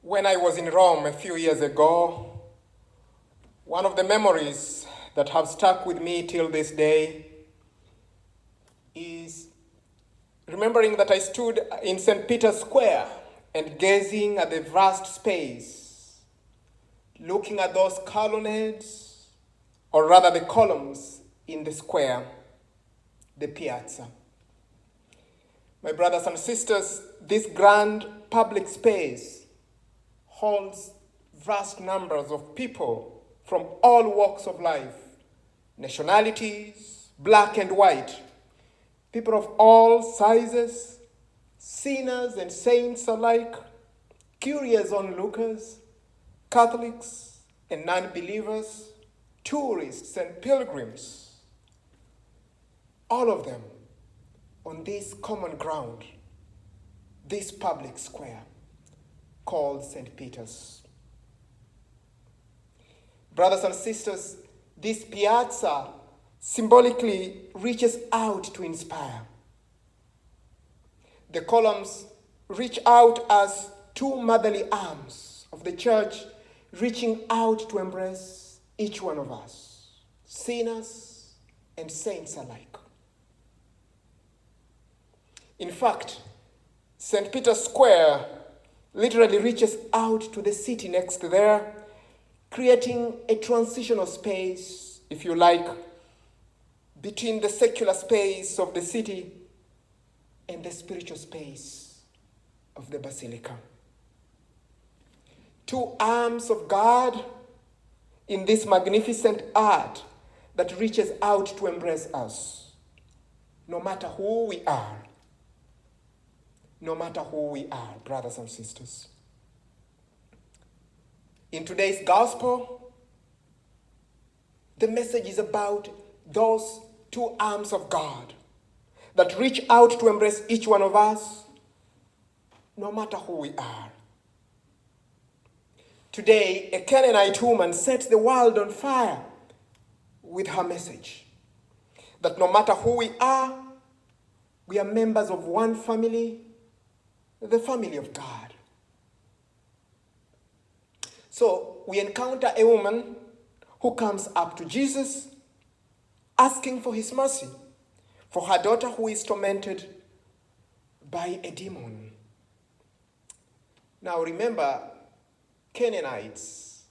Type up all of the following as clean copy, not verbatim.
When I was in Rome a few years ago, one of the memories that have stuck with me till this day is remembering that I stood in St. Peter's Square and gazing at the vast space, looking at those colonnades, or rather the columns in the square, the piazza. My brothers and sisters, this grand public space holds vast numbers of people from all walks of life, nationalities, black and white, people of all sizes, sinners and saints alike, curious onlookers, Catholics and non-believers, tourists and pilgrims, all of them on this common ground, this public square called St. Peter's. Brothers and sisters, this piazza symbolically reaches out to inspire. The columns reach out as two motherly arms of the church, reaching out to embrace each one of us, sinners and saints alike. In fact, St. Peter's Square literally reaches out to the city next there, creating a transitional space, if you like, between the secular space of the city and the spiritual space of the basilica. Two arms of God in this magnificent art that reaches out to embrace us, no matter who we are. No matter who we are, brothers and sisters. In today's gospel, the message is about those two arms of God that reach out to embrace each one of us, no matter who we are. Today, a Canaanite woman sets the world on fire with her message that no matter who we are members of one family, the family of God. So we encounter a woman who comes up to Jesus asking for his mercy for her daughter who is tormented by a demon. Now remember, Canaanites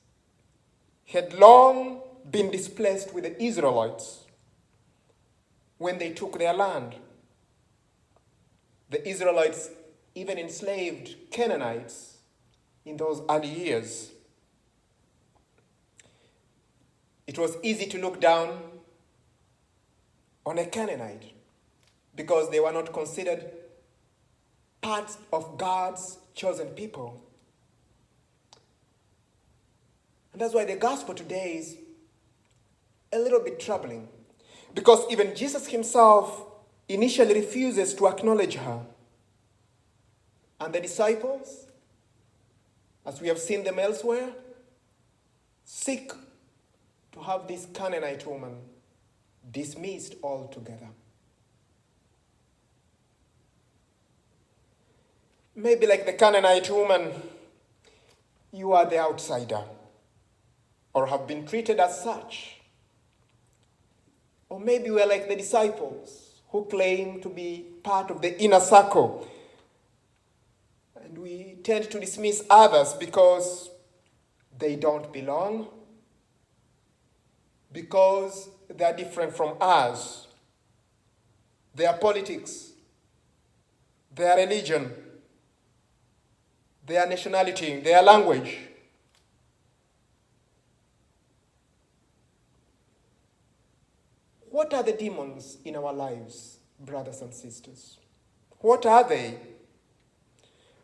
had long been displaced with the Israelites when they took their land. The Israelites even enslaved Canaanites in those early years. It was easy to look down on a Canaanite because they were not considered part of God's chosen people. And that's why the gospel today is a little bit troubling, because even Jesus himself initially refuses to acknowledge her. And the disciples, as we have seen them elsewhere, seek to have this Canaanite woman dismissed altogether. Maybe like the Canaanite woman, you are the outsider, or have been treated as such. Or maybe we're like the disciples who claim to be part of the inner circle. And we tend to dismiss others because they don't belong, because they're different from us. Their politics, their religion, their nationality, their language. What are the demons in our lives, brothers and sisters? What are they?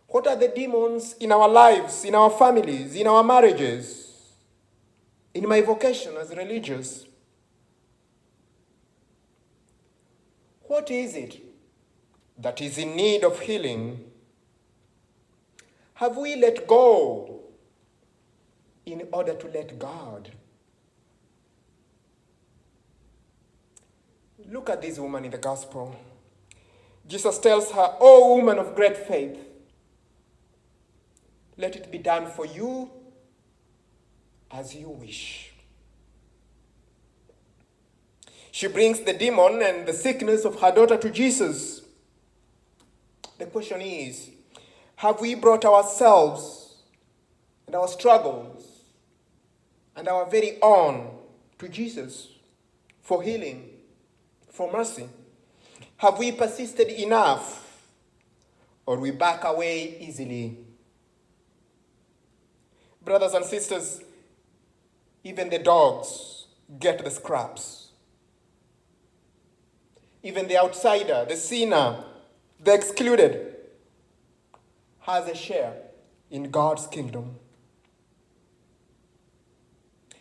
What are the demons in our lives, in our families, in our marriages, in my vocation as religious? What is it that is in need of healing? Have we let go in order to let God? Look at this woman in the gospel. Jesus tells her, "O woman of great faith, Let it be done for you as you wish. She brings the demon and the sickness of her daughter to Jesus. The question is, have we brought ourselves and our struggles and our very own to Jesus for healing, for mercy? Have we persisted enough, or we back away easily? Brothers and sisters, even the dogs get the scraps. Even the outsider, the sinner, the excluded, has a share in God's kingdom.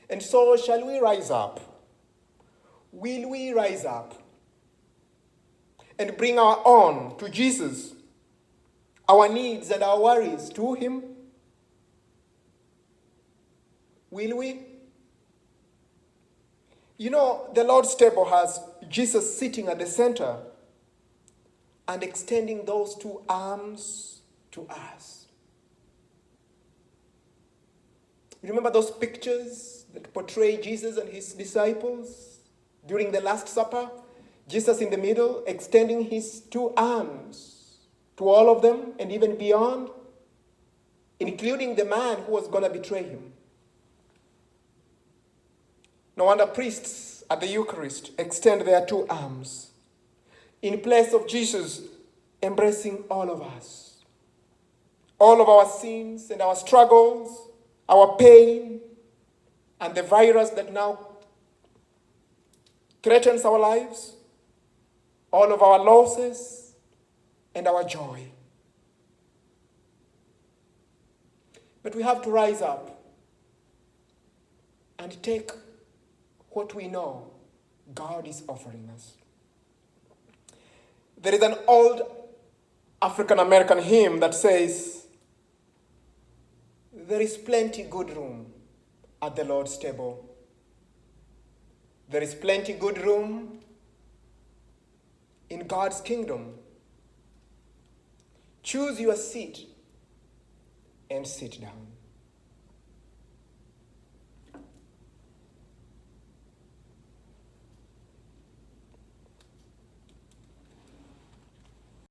And so shall we rise up? Will we rise up and bring our own to Jesus, our needs and our worries to him? Will we? You know, the Lord's table has Jesus sitting at the center and extending those two arms to us. You remember those pictures that portray Jesus and his disciples during the Last Supper? Jesus in the middle, extending his two arms to all of them and even beyond, including the man who was going to betray him. No wonder priests at the Eucharist extend their two arms in place of Jesus embracing all of us, all of our sins and our struggles, our pain, and the virus that now threatens our lives, all of our losses and our joy. But we have to rise up and take what we know God is offering us. There is an old African-American hymn that says, "There is plenty good room at the Lord's table." There is plenty good room in God's kingdom. Choose your seat and sit down.